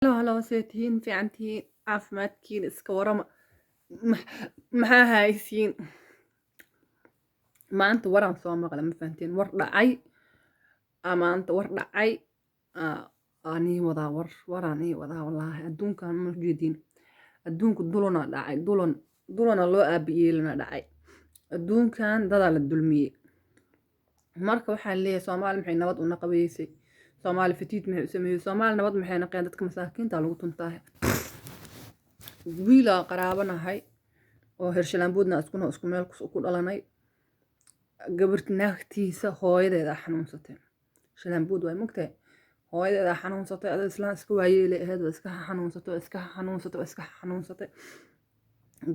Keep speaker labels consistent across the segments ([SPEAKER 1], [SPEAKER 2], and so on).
[SPEAKER 1] Halo see tihiin fiican tihiin caafimaadkiina iska warama maxaa haysiin maanta waraan soo maqlay ma fahanteen war dhacay maanta war dhacay nii wadaa waraan ii wadaa wallaahi adduunkan ma jeedin adduunku dulana dhacay dulana loo aabiyeelina dhacay adduunkan dadaa la dulmiyey marka waxaa leeyahay soomaali maxay nabad una qabeysay soomaali fatiid maxay u sameeyey soomaali nabad maxay naqeen dadka masaakiinta lagu tuntaahay wiilaa qaraabanahay oo hershalaanboodna isku meel ku dhalanay gabarti naagtiisa hooyadeeda xanuunsatay shalaanbood way mogtahay hooyadeeda xanuunsatay adoo islaan iska waayeelay ahayd iska xanuunsatay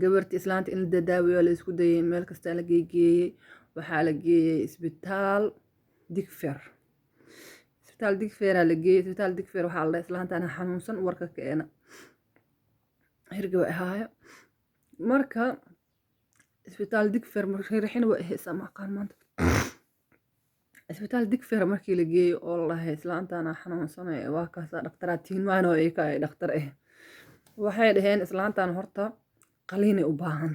[SPEAKER 1] gabarti islaanta in la dadaawiyo la isku dayay meel kasta la geeyay waxaa la geeyay isbitaal digfer la geeyay isbitaal digfer waxaa la islaantana xanuunsan warka keena hirgaba ahaayo marka isbitaal digfer markii waa ahaysa maqaan maanta isbitaal digfer markii la geeyay oo la dhahay islaantana xanuunsanay waa kaasa dhaqtaraatiin maano ay ka ay dhaqtar ah waxay dhaheen islaantana horta qaliinay u baahan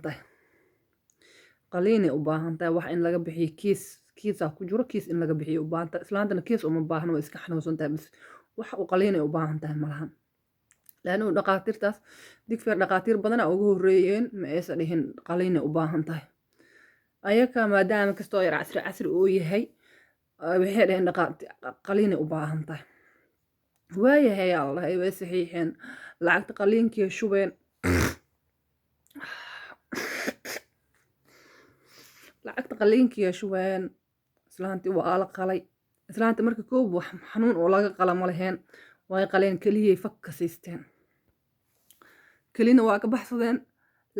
[SPEAKER 1] tahay wax in laga bixiyo kiisaa ku jiro kiis in laga bixiyo u baahan tahay islaantana kiis uma baahna waa iska xanuunsan tahay bas wax u qaliinay u baahan tahay malahan laanu dhaqaatiirtaas digfer dhaqaatiir badana ugu horeeyeen ma aysan dhihin qaliinay u baahan tahay ayaka maadaama kastoo yar casri uu yahay waxay dhaheen qaliinay u baahan tahay waayahay allah way saxiixeen lacagta qaliinkii shubeen lacagta qaliinkii shubeen islaantii waa la qalay islaanta marka koob wax xanuun oo laga qala ma lahayn way qaleen keliyay fakka siisteen kelina waa ka baxsadeen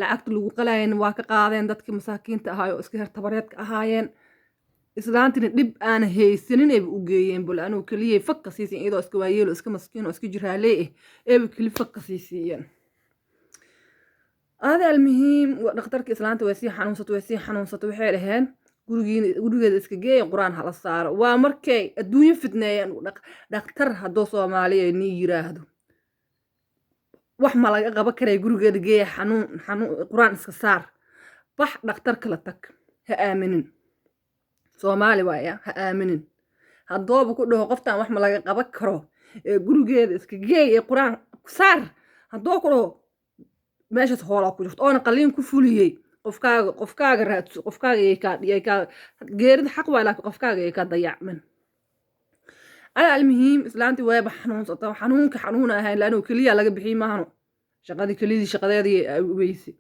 [SPEAKER 1] lacagta lagu qalayeen waa ka qaadeen dadkii masaakiinta ahaay oo iska her tabareedka ahaayeen islaantina dhib aan haysanin ay u geeyeen bal anuu keliyay fakka siiseen iyadoo iska waayeelo iska maskiin oo iska jiraalee ay keli fakka siisiyeen هذا المهم دكتورك إسلامته ويسي حنوصت waxay dhaheen gurigeeda iska geey quraan hala saaro waa markay adduunyo fidneeyeen dhaqtar hadoo Soomaaliya ni yiraahdo wax ma laga qaban karay gurigeeda geey xanuun quraan iska saar bax dhaqtar kala tag ha aaminin Soomaali waaya ha aaminin hadooba ku dhaho qoftaan wax ma laga qaban karo gurigeeda iska geey quraan saar hadoo ku dhaho meeshaas hoolaa ku jirto oona qaliin ku fuliyey qofkaaga raadso qofkaaga ay ka geerida xaq waa laakiin qofkaaga ay ka dayacmin المهم islaantii way xanuunsatay xanuun ahayn laanu kaliya laga bixi maahno shaqadeedii weysi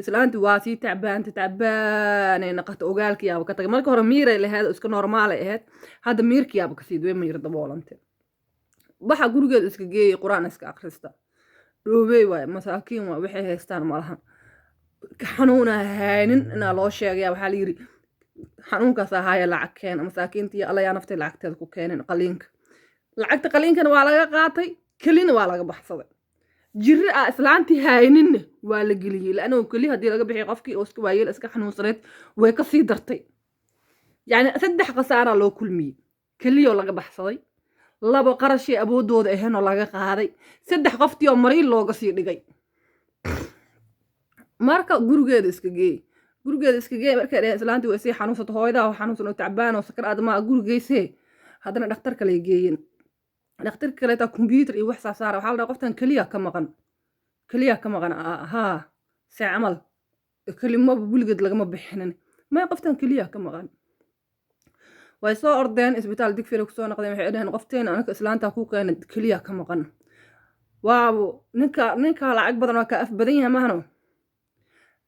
[SPEAKER 1] islaantii waa si tacbaanay naqata ogaalkii aba ka tagay marka hore miiray lahayd iska normaal ahayd hadda miirkii aba ka sii way miir daboolantay waxa gurigeeda iska geeyay quraan iska akhrista dhoobey waay masaakiin waa waxay haystaan malahan xanuun ahaynin inaa loo sheegaya waxaa la yiri xanuunkaas ahaaya lacag keen masaakiintii alla yaa naftay lacagteeda ku keeneen lacagta qaliinkana waa laga qaatay kelina waa laga baxsaday jirri islaantii hayninna waa la geliyey laanoo keli haddii laga bixiyo qofkii oo iska waayeel iska xanuunsaneed way ka sii dartay yacni 3 khasaara loo kulmiyey keliyoo laga baxsaday 2 qarashii awoodooda ahayn oo laga qaaday 3 qoftii oo mariin looga sii dhigay marka gurigeeda iska geey markay dhaheen islaantii way sii xanuunsato hooyadaa xanuunsan oo tacbaan oo sakar aadama gurigeysee haddana dhaqtar kale geeyeen dhaqtar kale taa computer iyo wax saara waxaa la dhahaa qoftan kaliya ka maqan haa see camal kelimo weligeed lagama bixinin ma qoftan kaliya ka maqan way soo ordeen isbitaal digfer ku soo noqdeen waxay dhaheen qofteen anaga islaanta ku keenay kaliya ka maqan waaw ninka lacag badan waa ka af badan yahay maahno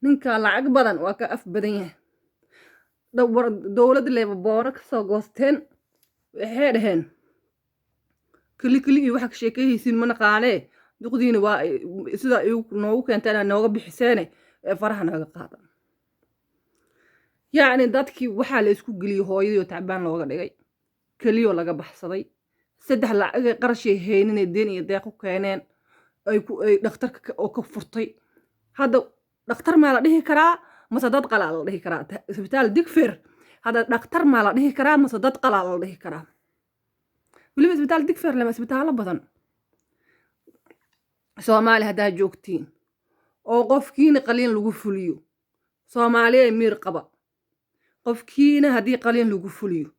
[SPEAKER 1] ninka lacag badan waa ka af badan yahay dowladda leeba boora ka soo goosteen waxay dhaheen kali iyo waxa ka sheekaysiin ma naqaanee duqdiina waa sida ay noogu keentaan nooga bixiseen faraha naga qaadan yacni dadkii waxaa la isku geliyay hooyadii oo tacbaan looga dhigay kaliyo laga baxsaday 3 lacag qarashii haynin deen iyo deeq ku keeneen ay dhaqtarka oo ka furtay hadda dhaqtar ma la dhihi karaa mase dad qalaal la dhihi karaa isbitaal digfer hadda dhaqtar ma la dhihi karaa mase dad qalaal la dhihi karaa waliba isbitaal digfer lama isbitaalo badan soomaali haddaa joogtiin oo qofkiina qaliin lagu fuliyo soomaaliya miir qaba qofkiina haddii qaliin lagu fuliyo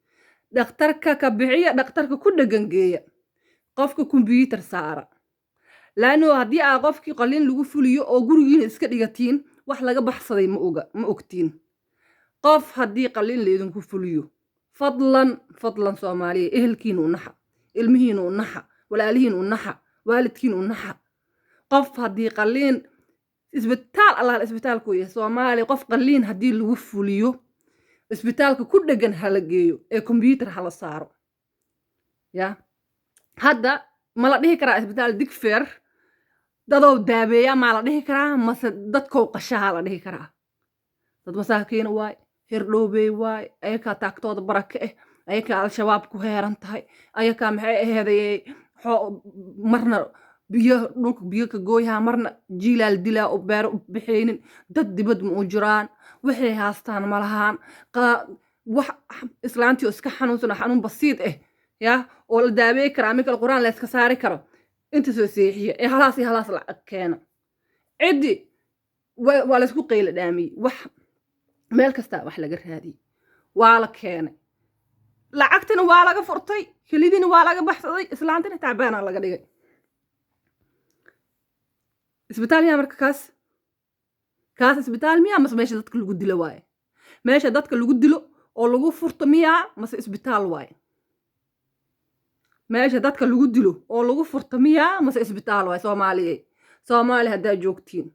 [SPEAKER 1] dhakhtarka ka bixiya dhakhtarka ku dhagangeeya qofka kumbiyuutar saara laano haddii aa qofkii qaliin lagu fuliyo oo gurigiina iska dhigatiin wax laga baxsaday ma ogtiin qof haddii qaliin laydinku fuliyo fadlan soomaaliya ehelkiina u naxa ilmihiina u naxa walaalihiina u naxa waalidkiina u naxa qof haddii qaliin isbitaal allah isbitaalku yahay soomaaliya qof qaliin haddii lagu fuliyo isbitaalka ku dhagan hala geeyo ee kumbiyuutar hala saaro ya hadda ma la dhihi karaa isbitaal digfeer dadoo daabeeya maa la dhihi karaa mase dadkow qashaha la dhihi karaa dad masaakiina waay hirdhoobey waay ayakaa taagtooda baraka ayakaa al-shabaab ku heeran tahay ayakaa maxay aheeday marna dhulka biyo ka gooyaha marna jiilaal dilaa oo beero u bixaynin dad dibad ma u jiraan waxay haastaan ma lahaan wax islaantii oo iska xanuunsan xanuun basiid ya oo la daabeey karaa mikal quraan la iska saari karo inta soo seexiya ee halaas lacag keena ciddi waa la isku qayla dhaamiyey wax meel kasta wax laga raadiyey waa la keenay lacagtina waa laga furtay kelidina waa laga baxsaday islaantina tacbaana laga dhigay isbitaal miyaa marka kaas isbitaal miyaa mase meesha dadka lagu dilo waaye meesha dadka lagu dilo oo lagu furto miyaa mase isbitaal waaye meesha dadka lagu dilo oo lagu furto miyaa mase isbitaal waaye soomaaliya haddaa joogtiin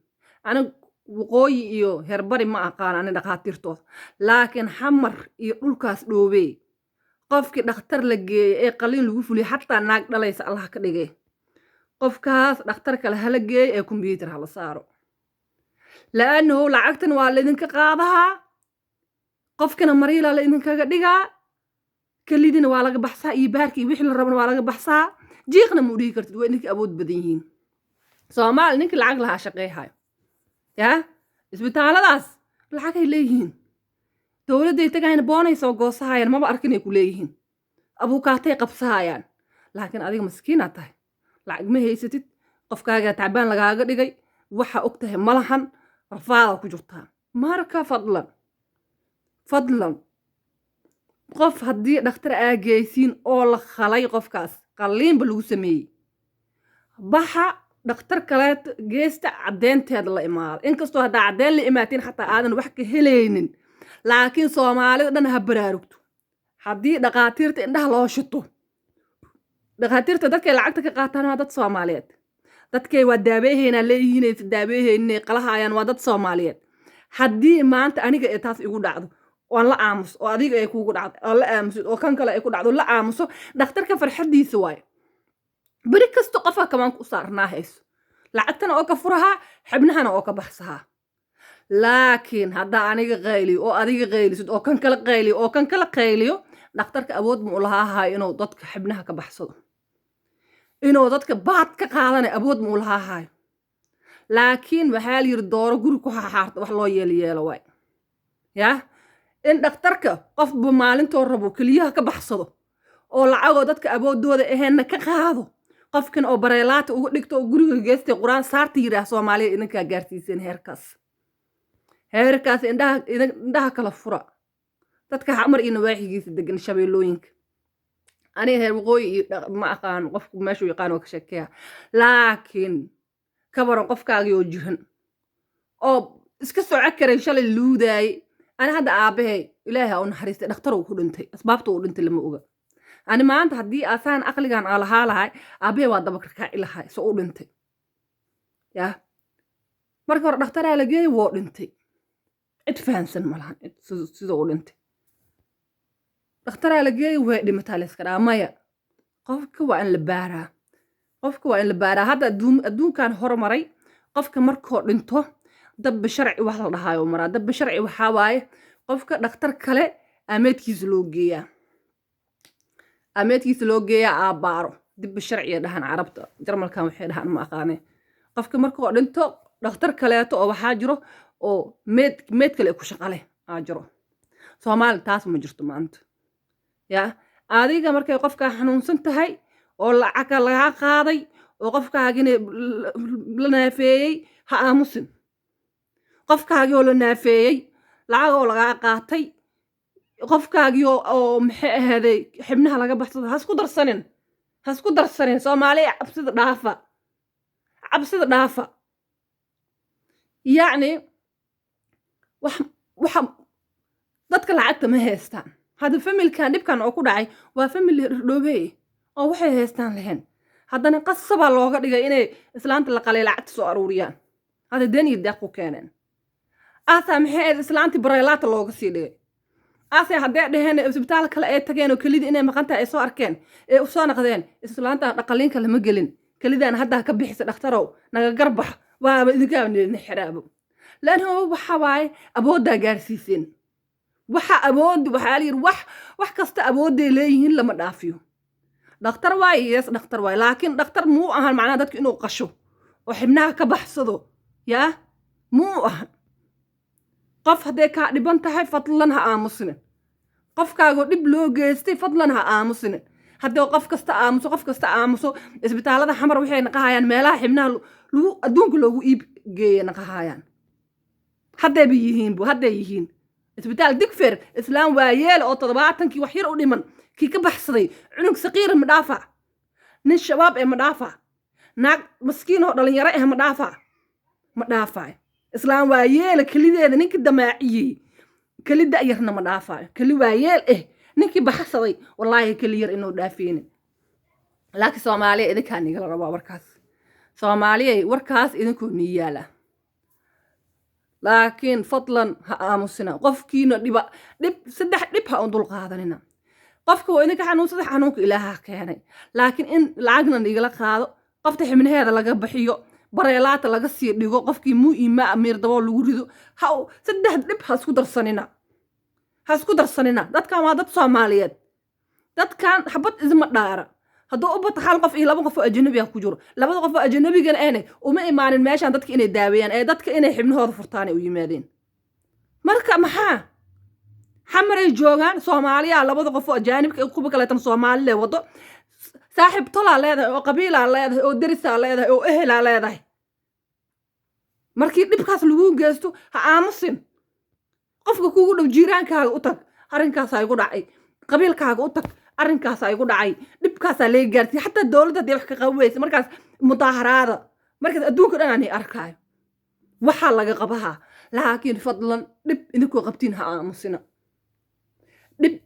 [SPEAKER 1] aniga waqooyi iyo herbari ma aqaan ani dhakhaatiirtooda laakiin xamar iyo dhulkaas dhoobey qofkii dhakhtar la geeyey ee qaliin lagu fuliyo xataa naag dhalaysa allah ka dhigay qofkaas dhakhtar kale hala geey ee kumbiyuutar hala saaro laannahu lacagtan waa laydinka qaadahaa qofkana mariilaa laydinkaga dhigaa kelidina waa laga baxsaa iyo baarkii wixii la rabana waa laga baxsaa jiiqna muu dhihi kartid waa idinka awood badan yihiin soomaali ninkii lacag lahaa shaqeehayo ya isbitaaladaas lacagay leeyihiin dowladday tagayna boonay soo goosahayaan maba arkin ay ku leeyihiin abuukaatay qabsahayaan laakiin adiga maskiinaad tahay lacag ma haysatid qofkaagaa tacbaan lagaaga dhigay waxa og tahay malahan rafaada ku jirtaa marka fadlan qof haddii dhakhtar aageysiin oo la khalay qofkaas qaliinba lagu sameeyey baxa dhakhtar kaleet geesta caddeynteeda la imaado inkastoo haddaa caddeyn la imaatiin xataa aadan wax ka helaynin laakiin soomaalida dhan ha baraarugto haddii dhakhaatiirta indhaha loo shito dhakhaatiirta dadkay lacagta ka qaataan waa dad soomaaliyeed dadkay waa daabeehaynaa leeyihiin daabeehayninay qalahayaan waa dad soomaaliyeed haddii maanta aniga ee taas igu dhacdo oan la aamuso oo adiga ay kuugu dhacdo oo la aamusid oo kan kale ay ku dhacdo la aamuso dhakhtarka farxadiisa waayo beri kasto qofka kamaanka u saarnaa hayso lacagtana oo ka furahaa xibnahana oo ka baxsahaa laakiin haddaa aniga qayliyo oo adiga qaylisid oo kan kala qayliyo oo kan kala qayliyo dhakhtarka awood ma u lahaahayo inuu dadka xibnaha ka baxsado inuu dadka baad ka qaadana awood ma u lahaahayo laakiin waxaa la yiri dooro guri ku xaxaarta wax loo yeelo waay ya in dhakhtarka qofba maalintoo rabo keliyaha ka baxsado oo lacagoo dadka awoodooda aheenna ka qaado qofkan oo bareelaata uga dhigto oo guriga geestay quraan saarta yiraah soomaaliya idinkaa gaarsiiseen heerkaas indhaha kala fura dadka xamar iyo nawaaxigiisa degan shabeellooyinka aniga heer waqooyi ma aqaan qofku meeshuu yaqaan oo ka sheekeeya laakiin ka baran qofkaagii oo jiran oo iska soco karay shalay luudaayey ani hadda aabbahay ilaahay u naxariistay dhakhtar uu ku dhintay asbaabta uu dhintay lama oga ani maanta haddii asaan aqligan aa lahaa lahay aabbahay waa daba karkaaci lahay so u dhintay ya marka hore dhakhtaraa la geeyey woo dhintay cid fahansan ma lahan sida u dhintay dhakhtaraa la geeyey way dhimataa la iska dhaa maya qofka waa in la baaraa hadda adduunkan hormaray qofka markoo dhinto dabba sharci wax la dhahaayo maraa dabba sharci waxaa waaye qofka dhakhtar kale aameedkiisa loo geeyaa aabaaro dibba sharciya dhahan carabta jarmalkan waxay dhahaan ma aqaane qofka markoo dhinto dhakhtar kaleeto oo waxaa jiro oo meed kale ku shaqale aa jiro soomaali taas ma jirto maanta ya adiga markay qofkaa xanuunsan tahay oo lacagka lagaa qaaday oo qofkaagina la naafeeyey ha aamusin qofkaagii oo la naafeeyey lacag oo lagaa qaatay qofkaagii oo maxay ahaaday xibnaha laga baxsado ha isku darsanin soomaaliya cabsida dhaafa yacni waxa dadka lacagta ma haystaan hadda familkan dhibkan oo ku dhacay waa family dhoobeey oo waxay haystaan lahayn haddana qasabaa looga dhigay inay islaanta la qalay lacagta soo aruuriyaan hadda den iyo deeq ku keeneen aasaa maxay ahayd islaantii baraylaata looga sii dhigay aasay haddee dhaheen isbitaal kale ay tageen oo kelidii inay maqan tahay ay soo arkeen ee u soo naqdeen islaanta dhaqaliinka lama gelin kelidaan haddaa ka bixisa dhakhtarow naga garbax waaba idinkaa neelna xiraabo laanno waxa waaye awooddaa gaarsiiseen waxa awood waxaa la yidhi wax kasta awoodday leeyihiin lama dhaafiyo dhakhtar waaye yes dhakhtar waaye laakiin dhakhtar muu ahan macnaha dadka inuu qasho oo xibnaha ka baxsado yaa muu ahan qof hadday kaa dhiban tahay fadlan ha aamusinin qofkaagoo dhib loo geystay fadlan ha aamusinin haddii qof kasta aamuso isbitaalada xamar waxay naqahayaan meelaha xibnaha adduunka loogu iib geeye naqahayaan hadday yihiin isbitaal digfer islaam waayeel oo 70kii wax yar u dhiman kii ka baxsaday cunug saqiira ma dhaafa nin shabaab ee ma dhaafa naag maskiin oo dhalinyaro ah ma dhaafa islaam waayeel kalideeda ninkii damaaciyey kali da'yarna ma dhaafayo kali waayeel ninkii baxsaday wallaahi kali yar inuu dhaafeynin laakiin Soomaaliya idinkaa nigala rabaa warkaas Soomaaliya warkaas idinkoo niyaala laakiin fadlan ha aamusina qofkiina saddex dhib ha dul qaadanina qofka waa idinka xanuunka ilaaha keenay laakiin in lacagna nigala qaado qofta xibnaheeda laga bixiyo bareelaata laga sii dhigo qofkii muu iima amiir dabo lagu rido saddex dhib ha isku darsanina dadkan waa dad Soomaaliyeed dadkan xabad isma dhaara hadduu u bato hal qof iyo laba qof oo ajnabi ah ku jiro labada qof oo ajnabigan uma imaanin meeshaan dadka inay daaweeyaan ee dadka inay xibnahooda furtaan ay u yimaadeen marka maxaa xamaray joogaan Soomaaliya labada qof oo ajaanibka ay kuba kale tan Soomaaliyeed wado saaxiib tolaa leedahay oo qabiilaa leedahay oo derisaa leedahay oo ehelaa leedahay markii dhibkaas lagu geysto ha aamusin qofka kugu dhow jiiraankaaga u tag arrinkaas ay ku dhacay qabiilkaaga u tag arrinkaas ay ku dhacay dhibkaas la gaartay xataa dawladda ay wax ka qaweysay markaas mudaaharaada markaas adduunka dhan aan arkaayo waxa laga qabaha laakiin fadlan dhib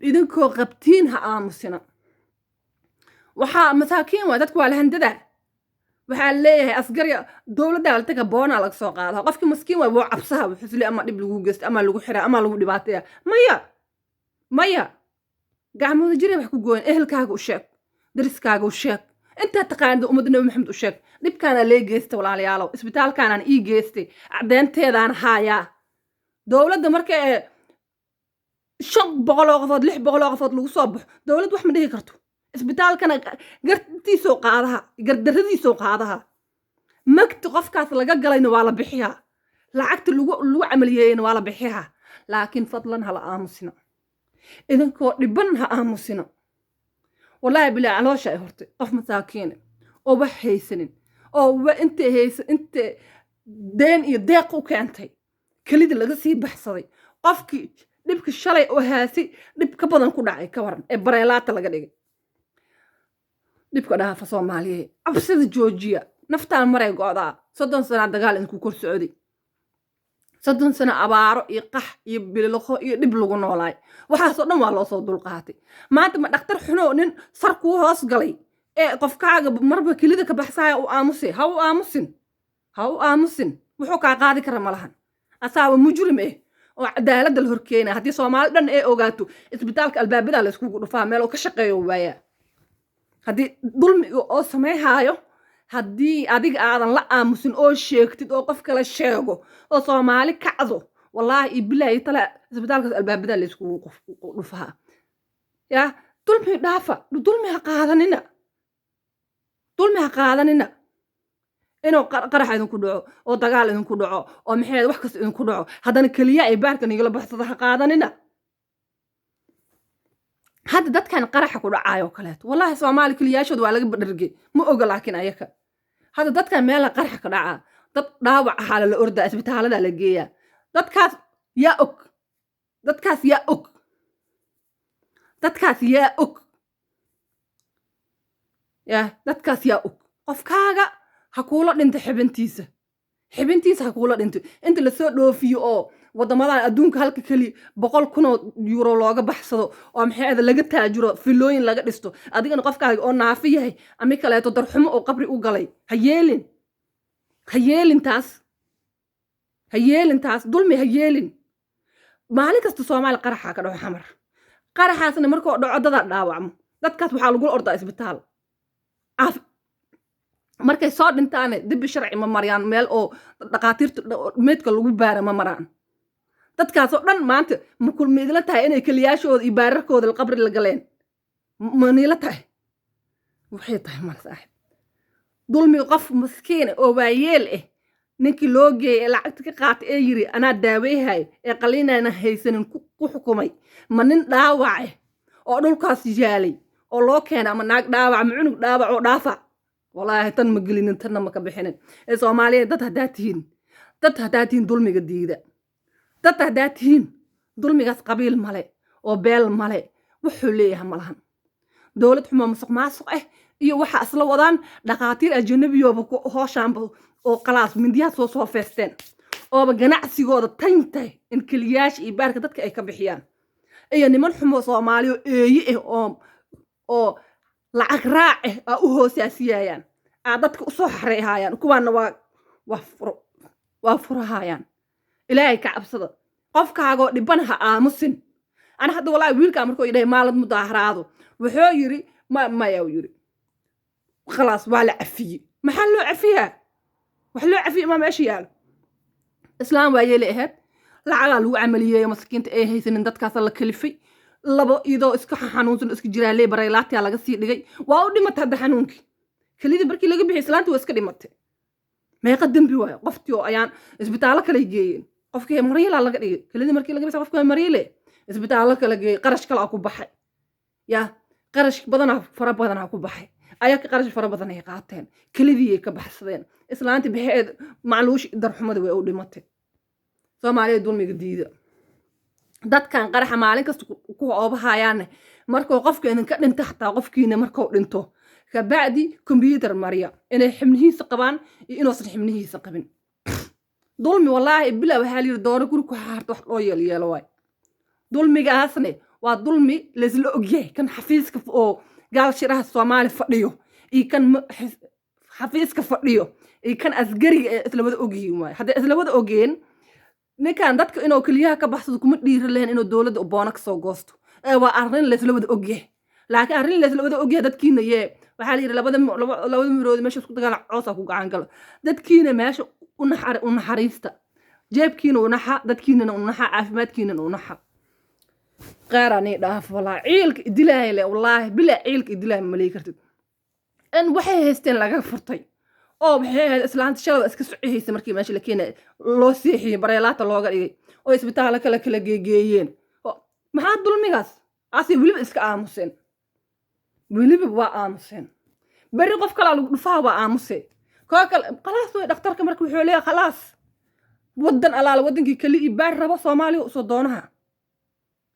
[SPEAKER 1] idinkoo qabtiin ha aamusina waxaa masaakiin waa dadku waa la handada waxaa leeyahay asgari dawladda la taga boona laga soo qaado qofkii maskiin waa wuu cabsaha xusli ama dhib lagu geysto ama lagu xira ama lagu dhibaateeya maya gacmooda jiray wax ku gooyn ehelkaaga u sheeg dariskaaga u sheeg inta taqaanid ummadda Nabi Maxamed u sheeg dhibkaana lee geystay walaalayaalow isbitaalkaanaan ii geystay caddeynteedaan haayaa dawladda markay 500 oo qofood 600 oo qofood lagu soo baxo dawlad wax ma dhihi karto isbitaalkana gardaradiisoo qaadaha magta qofkaas laga galayna waa la bixiyaa lacagta lagu camaliyeeyna waa la bixiyaa laakiin fadlan hala aamusina idinkoo dhiban ha aamusina wallaahi bilaa caloosha ay hortay qof masaakiin oo wax haysanin oo inta deen iyo deeq u keentay kelida laga sii baxsaday qofkii dhibka shalay oo haasi dhib ka badan ku dhacay ka waran ee bareelaata laga dhigay dhibka dhaafa Soomaaliya cabsida joojiya naftaan maray go'daa 30 sano dagaal idinku kor socday 30 sano abaaro iyo qax iyo bililqo iyo dhib lagu noolaay waxaas oo dhan waa loo soo dul qaatay maanta ma dhakhtar xuno nin sar ku hoos galay ee qofkaaga marba kelida ka baxsaya u aamusay ha u aamusin wuxuu ka qaadi kara malahan asaaba mujrim oo cadaalad la horkeena hadii Soomaali dhan ay ogaato isbitaalka albaabada la isku dhufaa meel oo ka shaqeeyo waaya hadii dulmi oo sameeyayo haddii adiga aadan la aamusin oo sheegtid oo qof kale sheego oo Soomaali kacdo wallaahi billahi tala isbitaalka albaabada la isku dhufaa ya dulmi dhaafa dulmi ha qaadanina inuu qarax idinku dhaco oo dagaal idinku dhaco oo maxay wax kasta idinku dhaco haddana kaliya ay baarkan igala baxsada ha qaadanina hadda dadkan qaraxa ku dhacayo kaleeto wallaahi Soomaali kaliyaashood waa laga badhargay ma oga laakiin ayaka hadda dadkan meela qarxa ka dhaca dad dhaawac ahaa la ordaa isbitaalada la geeyaa dadkaas yaa og dadkaas yaa og dadkaas yaa og dadkaas yaa og qofkaaga ha kuula dhinto xibintiisa ha kuula dhinto inta lasoo dhoofiyo oo waddamadan adduunka halka keli 100,000 euro looga baxsado oo maxay ada laga taajiro filooyin laga dhisto adigana qofkaaga oo naafi yahay ama kaleeto darxumo oo qabri u galay ha yeelin taas dulmi ha yeelin maalin kasta Soomaali qaraxa ka dhaco xamar qaraxaasna markuu dhaco dad dhaawacmo dadkaas waxaa lagu ordaa isbitaal markay soo dhintaan dib sharci ma marayaan meel oo dhaqaatiirta meedka lagu baara ma maraan dadkaas oo dhan maanta ma kulmeedla tahay inay kaliyaashooda iyo baararkooda qabri la galeen ma niila tahay waxay tahay mar saaxib dulmi qof maskiin oo waayeel ninkii loo geeyay lacagta ka qaatay ee yiri anaa daaweeyahay ee qaliinayna haysanin ku xukumay ma nin dhaawac oo dhulkaas yaalay oo loo keenay ama naag dhaawac ama cunug dhaawac oo dhaafa والله تن مقلين تن ما كبحين الصومالية دت هداتين دول مجديدة دت هداتين دول مجاس قبيل ملأ وبيل ملأ وحليها ملهم دولة حما مسق معسق وحى أصلا وضان دقاتير الجنوبية وبكو هاشام وقلاص من ديها صوصوا فستان وبجناع سيجارة تنتهي إن كلياش يبارك دتك أي كبحيان يعني من حما صومالية أو lacag raace u hoosaasiyayaan dadka u soo xareeyayaan kuwaana waa furahayaan ilaahay ka cabsada qofkaaga dhiban ha aamusin ana hadda walaa wiilka markuu yidhay maalad mudaaharaado wuxuu yiri ma yaa yiri khalaas waa la cafiye maxaa loo cafiyaa wax loo cafiye ma meesha yaalo islaam waa yeelay ahayd lacaga lagu camaliyay maskiinta ay haysanin dadkaas la kalifay labo idoo iska xanuunsan iska jiraalay baraylaatiya laga sii dhigay waa u dhimatay hadda xanuunkii kalidii barkii laga bixiyay islaantii waa iska dhimatay meeqa dambi waayo qoftii oo ayaan isbitaalo kale geeyeen qofkii mariila laga dhigay kalidii markii laga bixiyay qofkii mariile isbitaalo kale geeyay qarash kale ku baxay qarash fara badan ku baxay ayaa ka qarash fara badan ay qaateen kalidii ay ka baxsadeen islaantii bixeed macluush darxumada way u dhimatay Soomaaliya dulmiga diida dadkan qaraxa maalin kasta ku oobahayaan markuu qofkeen ka dhinto xataa qofkiina markuu dhinto ka baadi computer mariya inay xibnihiisa qabaan iyo inoosan xibnihiisa qabin dulmi wallahi bilaa waxa la yiri dooro guri ku xaarto wax loo yeelo way dulmigaasne waa dulmi leesla ogyahay kan xafiiska oo gaal shiraha Soomaali fadhiyo iyo kan xafiiska fadhiyo iyo kan asgariga isla wada ogyihiin way hadda isla wada ogeen ninkan dadka inuu kaliyaha ka baxsado kuma dhiiri lahayn inuu dawladda u boona ka soo goosto waa arrin leesla wada ogyahay laakiin arrin leesla wada ogyahay dadkiina waxa la yiri labada mirood meesha isku dagaal coosa ku gacan galo dadkiina meesha u naxariista jeebkiina u naxa dadkiina u naxa caafimaadkiina u naxa qaarani dhaaf walaa ciilka idilaahay le wallahi bila ciilka idilaahay ma leey kartid in waxay haysteen laga furtay oo maxay ahayd islaanta shalada iska soceysa markii meesha la keenay loo siixiyay baraylaata looga dhigay oo isbitaalo kala geeyeen maxaa dulmigaas asi waliba iska aamuseen waliba waa aamuseen bari qof kale lagu dhufaa waa aamusay kooka khalaas way dhakhtarka markuu wuxuu leeyahay khalaas wadan alaala wadankii kali ibaar rabo Soomaaliya u soo doonaha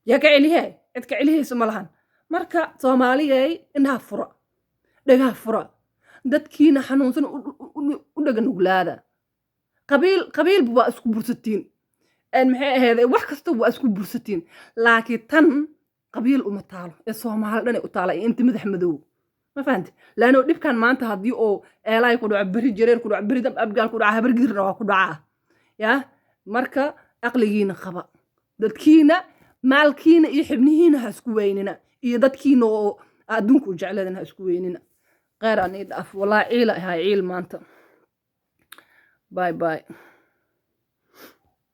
[SPEAKER 1] yaa ka celihay cid ka celihaysa malahan marka Soomaaliyay indhaha fura dhagaha fura dadkiina xanuunsan u dhagan uglaada qabiil waa isku bursatiin maxay ahayd wax kasta waa isku bursatiin laakiin tan qabiil uma taalo ee Soomaali dhan ay u taala inta madax madow ma fahanti laano dhibkan maanta hadii oo eelay ku dhaco bari jareer ku dhaco bari dab abgaal ku dhaco habar giirna waa ku dhaca marka aqligiina qaba dadkiina maalkiina iyo xibnihiina ha isku weynina iyo dadkiina oo adduunku u jeclaadana ha isku weynina qaar aan ii dhaaf wallahi ciil manta bye